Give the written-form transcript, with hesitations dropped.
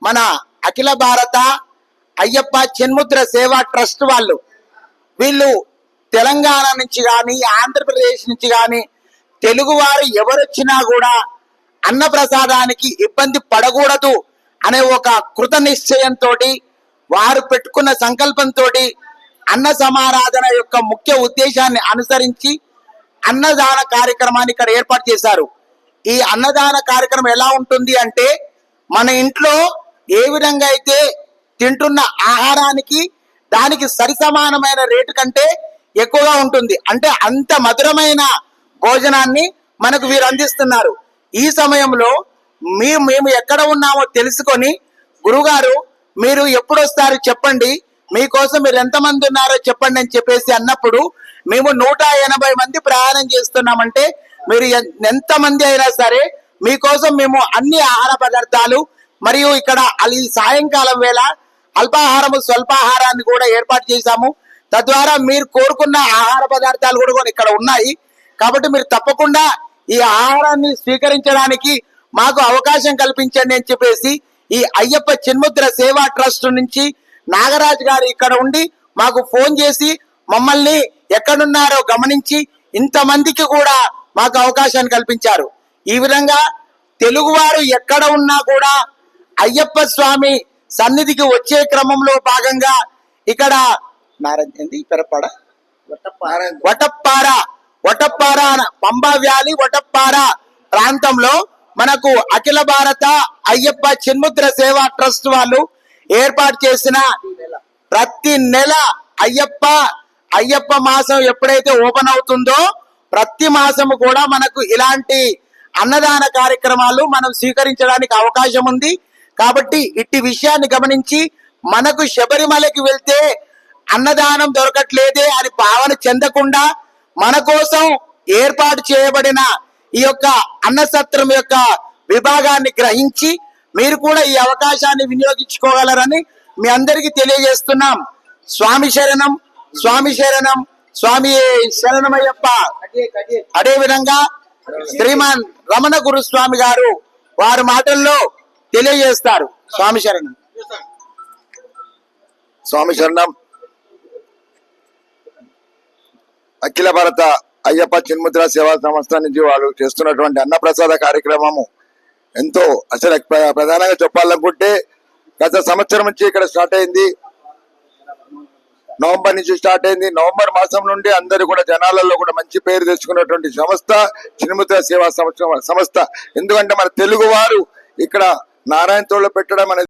మన అఖిల భారత అయ్యప్ప చిన్ముద్ర సేవా ట్రస్ట్ వీళ్ళు తెలంగాణ నుంచి కానీ ఆంధ్రప్రదేశ్ నుంచి కానీ తెలుగువారు ఎవరొచ్చినా కూడా అన్నప్రసాదానికి ఇబ్బంది పడకూడదు అనే ఒక కృత నిశ్చయంతో వారు పెట్టుకున్న సంకల్పంతో అన్న సమారాధన యొక్క ముఖ్య ఉద్దేశాన్ని అనుసరించి అన్నదాన కార్యక్రమాన్ని ఇక్కడ ఏర్పాటు చేశారు. ఈ అన్నదాన కార్యక్రమం ఎలా ఉంటుంది అంటే, మన ఇంట్లో ఏ విధంగా అయితే తింటున్న ఆహారానికి దానికి సరిసమానమైన రేటు కంటే ఎక్కువగా ఉంటుంది. అంటే అంత మధురమైన భోజనాన్ని మనకు వీరు అందిస్తున్నారు. ఈ సమయంలో మేము ఎక్కడ ఉన్నామో తెలుసుకొని, గురుగారు మీరు ఎప్పుడు వస్తారు చెప్పండి, మీకోసం మీరు ఎంతమంది ఉన్నారో చెప్పండి అని చెప్పేసి అన్నప్పుడు, మేము 180 మంది ప్రయాణం చేస్తున్నామంటే మీరు ఎంతమంది అయినా సరే మీకోసం మేము అన్ని ఆహార పదార్థాలు మరియు ఇక్కడ ఈ సాయంకాలం వేళ అల్పాహారము స్వల్పాహారాన్ని కూడా ఏర్పాటు చేశాము. తద్వారా మీరు కోరుకున్న ఆహార పదార్థాలు కూడా ఇక్కడ ఉన్నాయి. కాబట్టి మీరు తప్పకుండా ఈ ఆహారాన్ని స్వీకరించడానికి మాకు అవకాశం కల్పించండి అని చెప్పేసి ఈ అయ్యప్ప చిన్ముద్ర సేవా ట్రస్ట్ నుంచి నాగరాజు గారు ఇక్కడ ఉండి మాకు ఫోన్ చేసి మమ్మల్ని ఎక్కడున్నారో గమనించి ఇంతమందికి కూడా మాకు అవకాశాన్ని కల్పించారు. ఈ విధంగా తెలుగువారు ఎక్కడ ఉన్నా కూడా అయ్యప్ప స్వామి సన్నిధికి వచ్చే క్రమంలో భాగంగా ఇక్కడ వటప్పార పంబా వ్యాలీ వటప్పార ప్రాంతంలో మనకు అఖిల భారత అయ్యప్ప చిన్ముద్ర సేవా ట్రస్ట్ వాళ్ళు ఏర్పాటు చేసిన ప్రతి నెల అయ్యప్ప మాసం ఎప్పుడైతే ఓపెన్ అవుతుందో ప్రతి మాసము కూడా మనకు ఇలాంటి అన్నదాన కార్యక్రమాలు మనం స్వీకరించడానికి అవకాశం ఉంది. కాబట్టి ఇట్టి విషయాన్ని గమనించి మనకు శబరిమలకి వెళ్తే అన్నదానం దొరకట్లేదే అని భావన చెందకుండా మన కోసం ఏర్పాటు చేయబడిన ఈ యొక్క అన్నసత్రం యొక్క విభాగాన్ని గ్రహించి మీరు కూడా ఈ అవకాశాన్ని వినియోగించుకోగలరని మీ అందరికీ తెలియజేస్తున్నాం. స్వామి శరణం, స్వామి శరణం, స్వామి శరణమయ్యప్ప. అదే విధంగా శ్రీమాన్ రమణ గురుస్వామి గారు వారి మాటల్లో తెలియజేస్తారు. స్వామి శరణం. స్వామి శరణం. అఖిల భారత అయ్యప్ప చిన్ముద్ర సేవా సంస్థ నుంచి వాళ్ళు చేస్తున్నటువంటి అన్నప్రసాద కార్యక్రమము ఎంతో అసలు ప్రధానంగా చెప్పాలనుకుంటే గత సంవత్సరం నుంచి ఇక్కడ స్టార్ట్ అయింది. నవంబర్ నుంచి స్టార్ట్ అయింది. నవంబర్ మాసం నుండి అందరూ కూడా జనాలలో కూడా మంచి పేరు తెచ్చుకున్నటువంటి సంస్థ చిన్ముద్ర సేవా సంస్థ. ఎందుకంటే మన తెలుగు వారు ఇక్కడ నారాయణ తోళ్ళు పెట్టడం అనేది